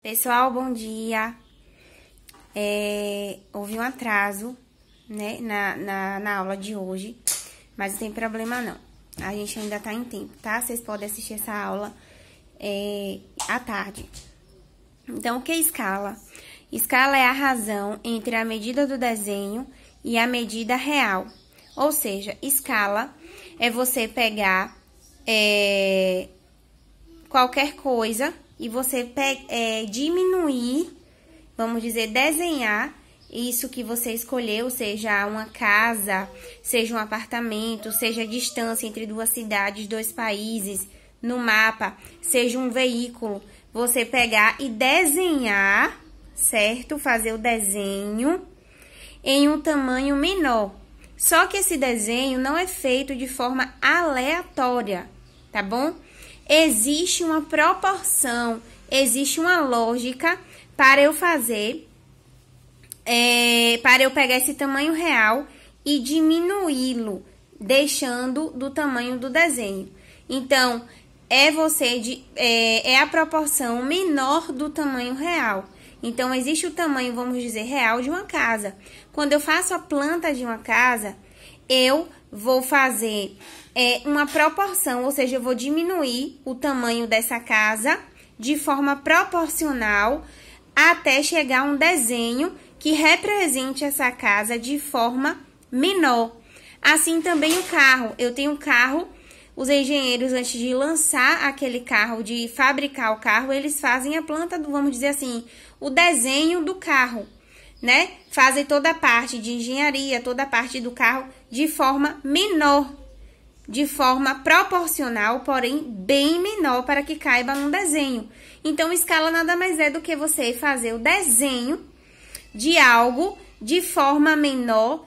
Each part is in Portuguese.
Pessoal, bom dia. Houve um atraso, né, na aula de hoje, mas não tem problema não. A gente ainda tá em tempo, tá? Vocês podem assistir essa aula à tarde. Então, o que é escala? Escala é a razão entre a medida do desenho e a medida real. Ou seja, escala é você pegar qualquer coisa e você diminuir, vamos dizer, desenhar isso que você escolheu, seja uma casa, seja um apartamento, seja a distância entre duas cidades, dois países, no mapa, seja um veículo. Você pegar e desenhar, certo? Fazer o desenho em um tamanho menor. Só que esse desenho não é feito de forma aleatória, tá bom? Existe uma proporção, existe uma lógica para eu fazer, para eu pegar esse tamanho real e diminuí-lo, deixando do tamanho do desenho. Então, é a proporção menor do tamanho real. Então, existe o tamanho, vamos dizer, real de uma casa. Quando eu faço a planta de uma casa, eu vou fazer uma proporção, ou seja, eu vou diminuir o tamanho dessa casa de forma proporcional até chegar a um desenho que represente essa casa de forma menor. Assim também o carro. Eu tenho um carro, os engenheiros, antes de lançar aquele carro, de fabricar o carro, eles fazem a planta, vamos dizer assim, o desenho do carro, né? Fazem toda a parte de engenharia, toda a parte do carro de forma menor, de forma proporcional, porém bem menor, para que caiba num desenho. Então, escala nada mais é do que você fazer o desenho de algo de forma menor,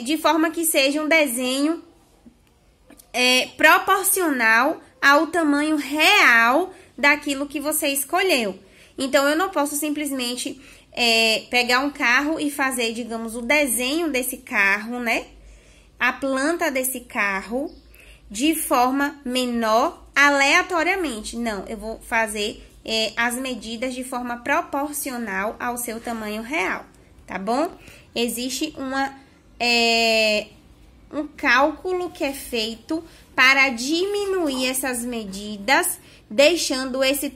de forma que seja um desenho proporcional ao tamanho real daquilo que você escolheu. Então, eu não posso simplesmente pegar um carro e fazer, digamos, o desenho desse carro, né? A planta desse carro de forma menor aleatoriamente. Não, eu vou fazer as medidas de forma proporcional ao seu tamanho real, tá bom? Existe um cálculo que é feito para diminuir essas medidas,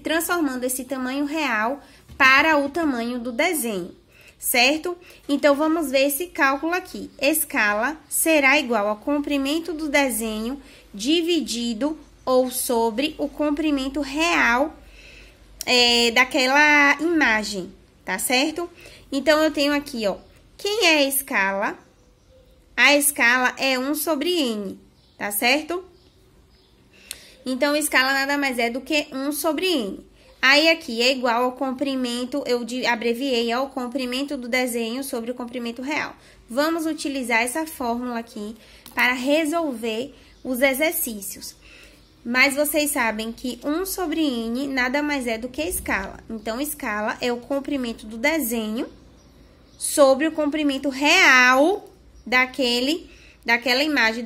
transformando esse tamanho real para o tamanho do desenho, certo? Então, vamos ver esse cálculo aqui. Escala será igual ao comprimento do desenho dividido ou sobre o comprimento real daquela imagem, tá certo? Então, eu tenho aqui, ó, quem é a escala? A escala é 1 sobre n, tá certo? Então, escala nada mais é do que 1 sobre n. Aí, aqui é igual ao comprimento, eu abreviei ao comprimento do desenho sobre o comprimento real. Vamos utilizar essa fórmula aqui para resolver os exercícios. Mas vocês sabem que 1 sobre n nada mais é do que escala. Então, escala é o comprimento do desenho sobre o comprimento real daquela imagem,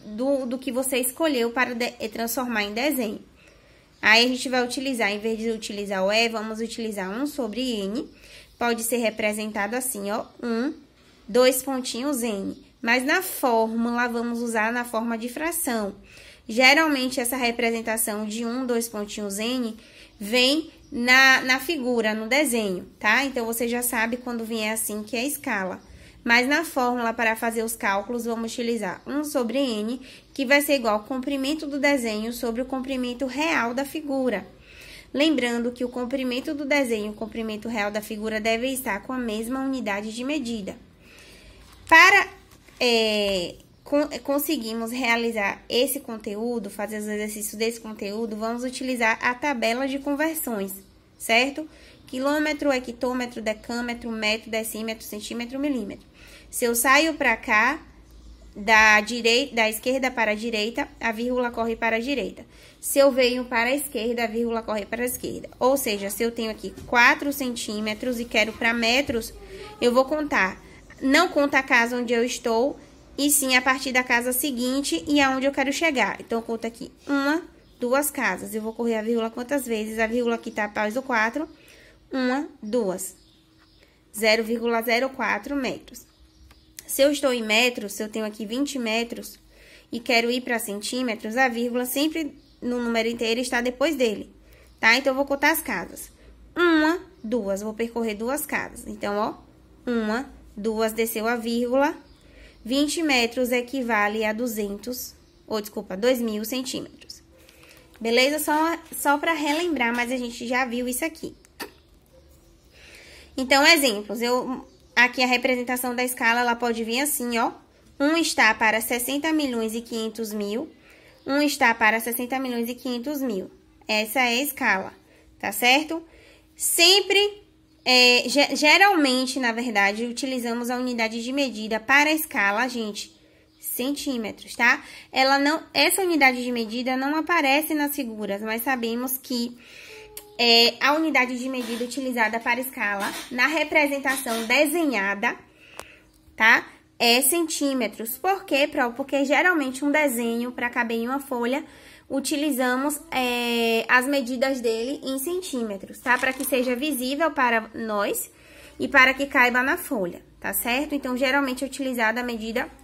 do que você escolheu para transformar em desenho. Aí, a gente vai utilizar, em vez de utilizar o vamos utilizar 1 sobre n. Pode ser representado assim, ó, 1, 2 pontinhos n. Mas na fórmula, vamos usar na forma de fração. Geralmente, essa representação de 1, 2 pontinhos n vem na figura, no desenho, tá? Então, você já sabe quando vier assim que é escala. Mas na fórmula, para fazer os cálculos, vamos utilizar 1 sobre n, que vai ser igual ao comprimento do desenho sobre o comprimento real da figura. Lembrando que o comprimento do desenho e o comprimento real da figura devem estar com a mesma unidade de medida. Para conseguirmos realizar esse conteúdo, fazer os exercícios desse conteúdo, vamos utilizar a tabela de conversões, certo? Quilômetro, hectômetro, decâmetro, metro, decímetro, centímetro, milímetro. Se eu saio para cá, da esquerda para a direita, a vírgula corre para a direita. Se eu venho para a esquerda, a vírgula corre para a esquerda. Ou seja, se eu tenho aqui 4 centímetros e quero para metros, eu vou contar. Não conta a casa onde eu estou, e sim a partir da casa seguinte e aonde eu quero chegar. Então, eu conto aqui 1, duas casas. Eu vou correr a vírgula quantas vezes? A vírgula aqui tá após o 4. 1, 2. 0,04 metros. Se eu estou em metros, se eu tenho aqui 20 metros e quero ir para centímetros, a vírgula sempre no número inteiro está depois dele, tá? Então, eu vou contar as casas. 1, 2, vou percorrer duas casas. Então, ó, 1, 2, desceu a vírgula. 20 metros equivale a 2.000 centímetros. Beleza? Só para relembrar, mas a gente já viu isso aqui. Então, exemplos. Aqui a representação da escala, ela pode vir assim, ó. 1 está para 60 milhões e 500 mil. 1 está para 60 milhões e 500 mil. Essa é a escala, tá certo? Sempre, geralmente, na verdade, utilizamos a unidade de medida para a escala, gente, centímetros, tá? Essa unidade de medida não aparece nas figuras, mas sabemos que a unidade de medida utilizada para escala na representação desenhada, tá? É centímetros. Por quê, Pro? Porque geralmente um desenho, para caber em uma folha, utilizamos as medidas dele em centímetros, tá? Para que seja visível para nós e para que caiba na folha, tá certo? Então, geralmente é utilizada a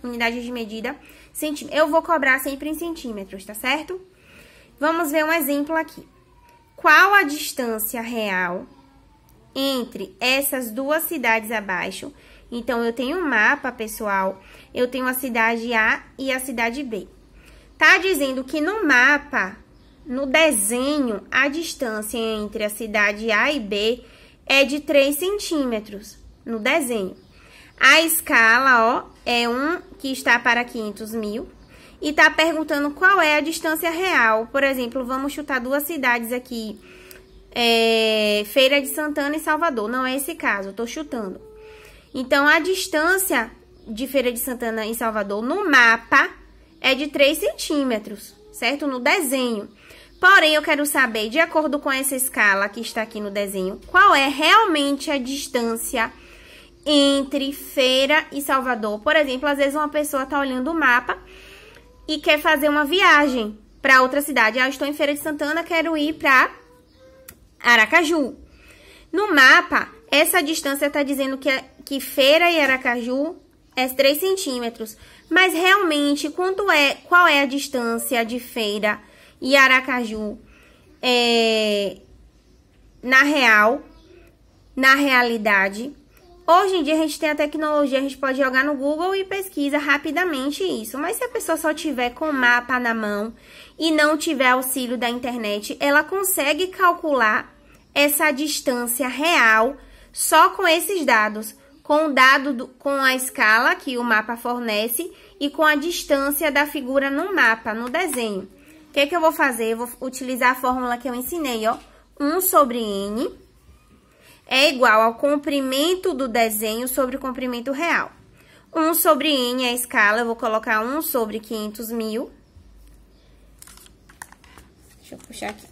unidade de medida centímetros. Eu vou cobrar sempre em centímetros, tá certo? Vamos ver um exemplo aqui. Qual a distância real entre essas duas cidades abaixo? Então, eu tenho um mapa, pessoal. Eu tenho a cidade A e a cidade B. Tá dizendo que no mapa, no desenho, a distância entre a cidade A e B é de 3 centímetros, no desenho. A escala, ó, é 1 que está para 500 mil. E tá perguntando qual é a distância real. Por exemplo, vamos chutar duas cidades aqui. Feira de Santana e Salvador. Não é esse caso, eu tô chutando. Então, a distância de Feira de Santana e Salvador no mapa é de 3 centímetros, certo? No desenho. Porém, eu quero saber, de acordo com essa escala que está aqui no desenho, qual é realmente a distância entre Feira e Salvador. Por exemplo, às vezes uma pessoa está olhando o mapa e quer fazer uma viagem para outra cidade. Eu estou em Feira de Santana, quero ir para Aracaju. No mapa, essa distância está dizendo que Feira e Aracaju é 3 centímetros. Mas realmente, qual é a distância de Feira e Aracaju na realidade? Hoje em dia, a gente tem a tecnologia, a gente pode jogar no Google e pesquisa rapidamente isso. Mas se a pessoa só tiver com o mapa na mão e não tiver auxílio da internet, ela consegue calcular essa distância real só com esses dados. Com a escala que o mapa fornece e com a distância da figura no mapa, no desenho. O que eu vou fazer? Eu vou utilizar a fórmula que eu ensinei, ó. 1 sobre N é igual ao comprimento do desenho sobre o comprimento real. 1 sobre N é a escala, eu vou colocar 1 sobre 500 mil. Deixa eu puxar aqui.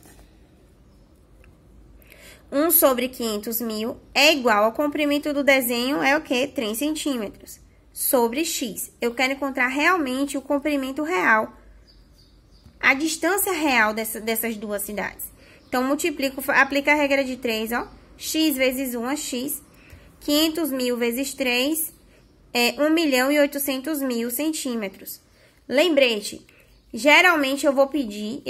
1 sobre 500 mil é igual ao comprimento do desenho, é o quê? 3 centímetros. Sobre X. Eu quero encontrar realmente o comprimento real. A distância real dessas duas cidades. Então, multiplico, aplica a regra de 3, ó. X vezes 1 é X. 500 mil vezes 3 é 1.800.000 centímetros. Lembrete, geralmente eu vou pedir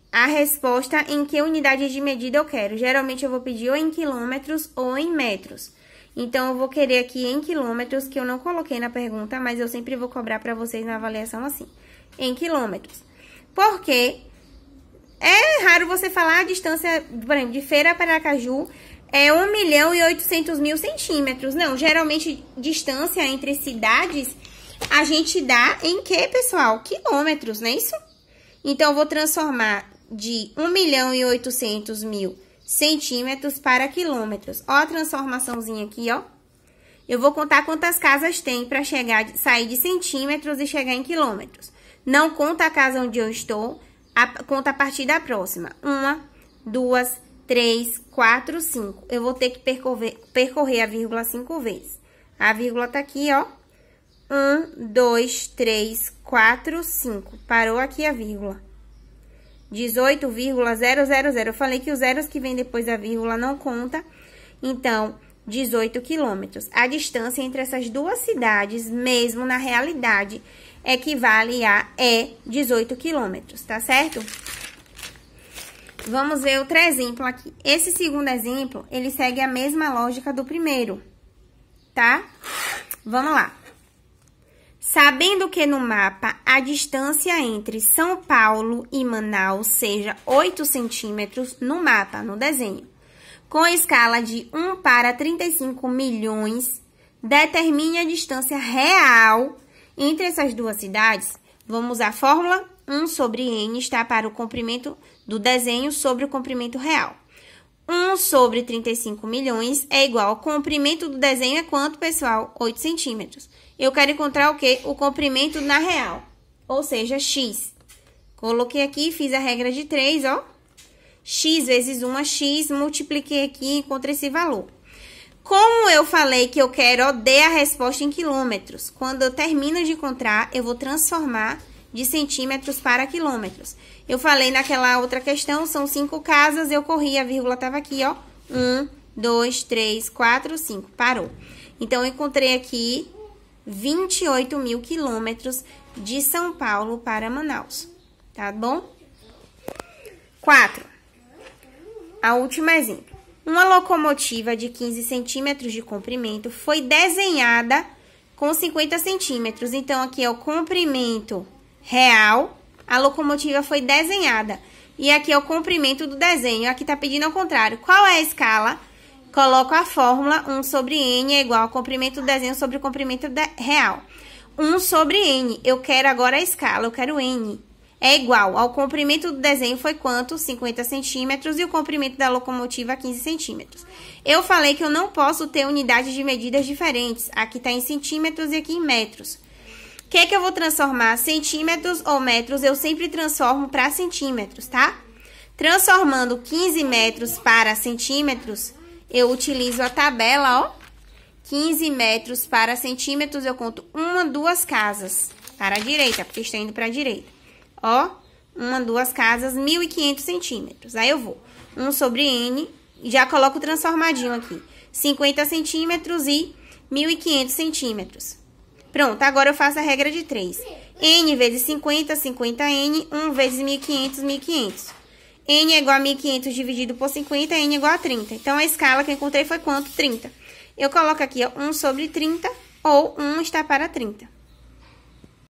a resposta em que unidade de medida eu quero. Geralmente eu vou pedir ou em quilômetros ou em metros. Então, eu vou querer aqui em quilômetros, que eu não coloquei na pergunta, mas eu sempre vou cobrar para vocês na avaliação assim. Em quilômetros. Porque é raro você falar a distância, por exemplo, de Feira para Aracaju é 1.800.000 centímetros. Não, geralmente distância entre cidades a gente dá em que, pessoal? Quilômetros, não é isso? Então, eu vou transformar de 1.800.000 centímetros para quilômetros. Ó a transformaçãozinha aqui, ó. Eu vou contar quantas casas tem para sair de centímetros e chegar em quilômetros. Não conta a casa onde eu estou, conta a partir da próxima. 1, 2, 3, 4, 5. Eu vou ter que percorrer a vírgula 5 vezes. A vírgula tá aqui, ó. 1, 2, 3, 4, 5. Parou aqui a vírgula. 18,000. Eu falei que os zeros que vem depois da vírgula não conta. Então, 18 quilômetros. A distância entre essas duas cidades, mesmo na realidade, equivale a 18 quilômetros, tá certo? Vamos ver outro exemplo aqui. Esse segundo exemplo, ele segue a mesma lógica do primeiro, tá? Vamos lá. Sabendo que no mapa a distância entre São Paulo e Manaus seja 8 centímetros no mapa, no desenho, com a escala de 1 para 35 milhões, determine a distância real entre essas duas cidades. Vamos usar a fórmula 1 sobre n está para o comprimento do desenho sobre o comprimento real. 1 sobre 35 milhões é igual ao comprimento do desenho é quanto, pessoal? 8 centímetros. Eu quero encontrar o quê? O comprimento na real, ou seja, x. Coloquei aqui, fiz a regra de 3, ó. X vezes 1 é x, multipliquei aqui e encontrei esse valor. Como eu falei que eu quero, ó, dê a resposta em quilômetros. Quando eu termino de encontrar, eu vou transformar de centímetros para quilômetros. Eu falei naquela outra questão, são 5 casas, eu corri, a vírgula estava aqui, ó. 1, 2, 3, 4, 5. Parou. Então, eu encontrei aqui 28 mil quilômetros de São Paulo para Manaus. Tá bom? 4. A última exemplo. Uma locomotiva de 15 centímetros de comprimento foi desenhada com 50 centímetros. Então, aqui é o comprimento real. A locomotiva foi desenhada. E aqui é o comprimento do desenho. Aqui tá pedindo ao contrário. Qual é a escala? Coloco a fórmula 1 sobre n é igual ao comprimento do desenho sobre o comprimento real. 1 sobre n. Eu quero agora a escala, eu quero n. É igual ao comprimento do desenho foi quanto? 50 centímetros e o comprimento da locomotiva 15 centímetros. Eu falei que eu não posso ter unidades de medidas diferentes. Aqui está em centímetros e aqui em metros. O que é que eu vou transformar? Centímetros ou metros, eu sempre transformo para centímetros, tá? Transformando 15 metros para centímetros, eu utilizo a tabela, ó. 15 metros para centímetros, eu conto 1, 2 casas para a direita, porque está indo para a direita. Ó, 1, 2 casas, 1.500 centímetros. Aí eu vou 1 sobre n, já coloco transformadinho aqui. 50 centímetros e 1.500 centímetros. Pronto, agora eu faço a regra de 3. N vezes 50, 50n, 1 vezes 1.500, 1.500. N é igual a 1.500 dividido por 50, N é igual a 30. Então, a escala que eu encontrei foi quanto? 30. Eu coloco aqui, ó, 1 sobre 30, ou 1 está para 30.